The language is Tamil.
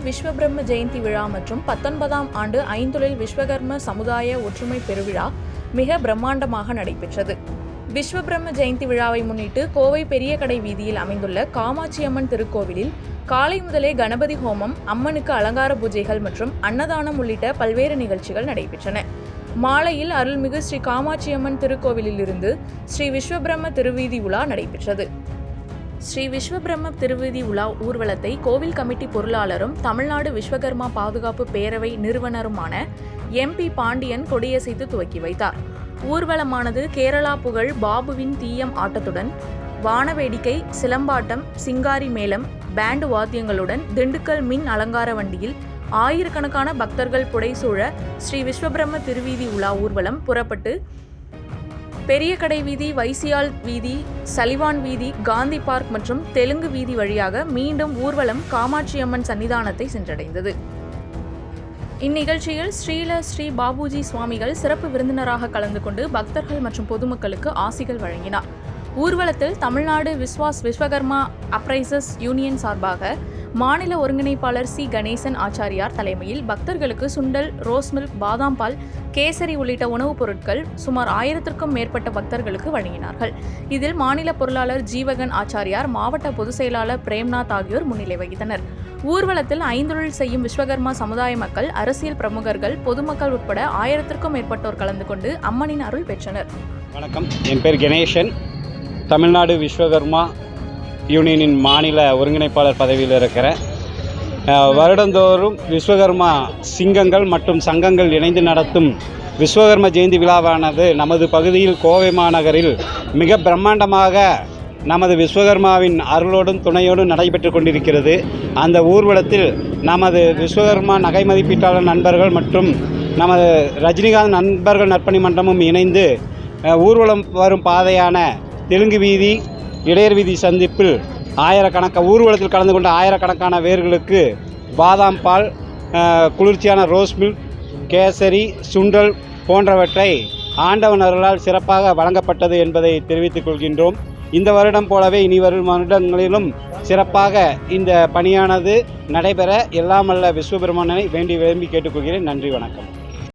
விஸ்வபிரம்ம ஜெயந்தி விழா மற்றும் 19ஆம் ஆண்டு ஐந்தொழில் விஸ்வகர்ம சமுதாய ஒற்றுமை பெருவிழா மிக பிரம்மாண்டமாக நடைபெற்றது. விஸ்வபிரம்ம ஜெயந்தி விழாவை முன்னிட்டு கோவை பெரிய கடை வீதியில் அமைந்துள்ள காமாட்சியம்மன் திருக்கோவிலில் காலை முதலே கணபதி ஹோமம், அம்மனுக்கு அலங்கார பூஜைகள் மற்றும் அன்னதானம் உள்ளிட்ட பல்வேறு நிகழ்ச்சிகள் நடைபெற்றன. மாலையில் அருள்மிகு ஸ்ரீ காமாட்சியம்மன் திருக்கோவிலில் இருந்து ஸ்ரீ விஸ்வபிரம்ம திருவீதி உலா நடைபெற்றது. ஸ்ரீ விஸ்வபிரம்ம திருவீதி உலா ஊர்வலத்தை கோவில் கமிட்டி பொருளாளரும் தமிழ்நாடு விஸ்வகர்மா பாதுகாப்பு பேரவை நிறுவனருமான MP பாண்டியன் கொடியசைத்து துவக்கி வைத்தார். ஊர்வலமானது கேரளா புகழ் பாபுவின் தீயம் ஆட்டத்துடன் வானவேடிக்கை, சிலம்பாட்டம், சிங்காரி மேளம், பேண்டு வாத்தியங்களுடன் திண்டுக்கல் மின் அலங்கார வண்டியில் ஆயிரக்கணக்கான பக்தர்கள் புடைசூழ ஸ்ரீ விஸ்வபிரம்ம திருவீதி உலா ஊர்வலம் புறப்பட்டு பெரிய கடை வீதி, வைசியால் வீதி, சலிவான் வீதி, காந்தி பார்க் மற்றும் தெலுங்கு வீதி வழியாக மீண்டும் ஊர்வலம் காமாட்சியம்மன் சன்னிதானத்தை சென்றடைந்தது. இந்நிகழ்ச்சியில் ஸ்ரீ பாபுஜி சுவாமிகள் சிறப்பு விருந்தினராக கலந்து கொண்டு பக்தர்கள் மற்றும் பொதுமக்களுக்கு ஆசிகள் வழங்கினார். ஊர்வலத்தில் தமிழ்நாடு விஸ்வகர்மா அப்ரைசர்ஸ் யூனியன் சார்பாக மாநில ஒருங்கிணைப்பாளர் C. கணேசன் ஆச்சாரியார் தலைமையில் பக்தர்களுக்கு சுண்டல், ரோஸ் மில்க், பாதாம் பால், கேசரி உள்ளிட்ட உணவுப் பொருட்கள் சுமார் 1000க்கும் மேற்பட்ட பக்தர்களுக்கு வழங்கினார்கள். இதில் மாநில பொருளாளர் ஜீவகன் ஆச்சாரியார், மாவட்ட பொதுச் செயலாளர் பிரேம்நாத் ஆகியோர் முன்னிலை வகித்தனர். ஊர்வலத்தில் ஐந்தொழில் செய்யும் விஸ்வகர்மா சமுதாய மக்கள், அரசியல் பிரமுகர்கள், பொதுமக்கள் உட்பட 1000க்கும் மேற்பட்டோர் கலந்து கொண்டு அம்மனின் அருள் பெற்றனர். வணக்கம், என் பேர் கணேசன். தமிழ்நாடு விஸ்வகர்மா யூனியனின் மாநில ஒருங்கிணைப்பாளர் பதவியில் இருக்கிறேன். வருடந்தோறும் விஸ்வகர்மா சிங்கங்கள் மற்றும் சங்கங்கள் இணைந்து நடத்தும் விஸ்வகர்ம ஜெயந்தி விழாவானது நமது பகுதியில் கோவை மாநகரில் மிக பிரம்மாண்டமாக நமது விஸ்வகர்மாவின் அருளோடும் துணையோடும் நடைபெற்று கொண்டிருக்கிறது. அந்த ஊர்வலத்தில் நமது விஸ்வகர்மா நகை மதிப்பீட்டாளர் நண்பர்கள் மற்றும் நமது ரஜினிகாந்த் நண்பர்கள் நற்பணி மன்றமும் இணைந்து ஊர்வலம் வரும் பாதையான தெலுங்கு வீதி, இடையர் வீதி சந்திப்பில் ஊர்வலத்தில் கலந்து கொண்ட ஆயிரக்கணக்கான வேர்களுக்கு பாதாம் பால், குளிர்ச்சியான ரோஸ் மில்க், கேசரி, சுண்டல் போன்றவற்றை ஆண்டவன் அருளால் சிறப்பாக வழங்கப்பட்டது என்பதை தெரிவித்துக் கொள்கின்றோம். இந்த வருடம் போலவே இனி வரும் வருடங்களிலும் சிறப்பாக இந்த பணியானது நடைபெற எல்லாம் வல்ல விஸ்வபெருமானை வேண்டி விரும்பி கேட்டுக்கொள்கிறேன். நன்றி, வணக்கம்.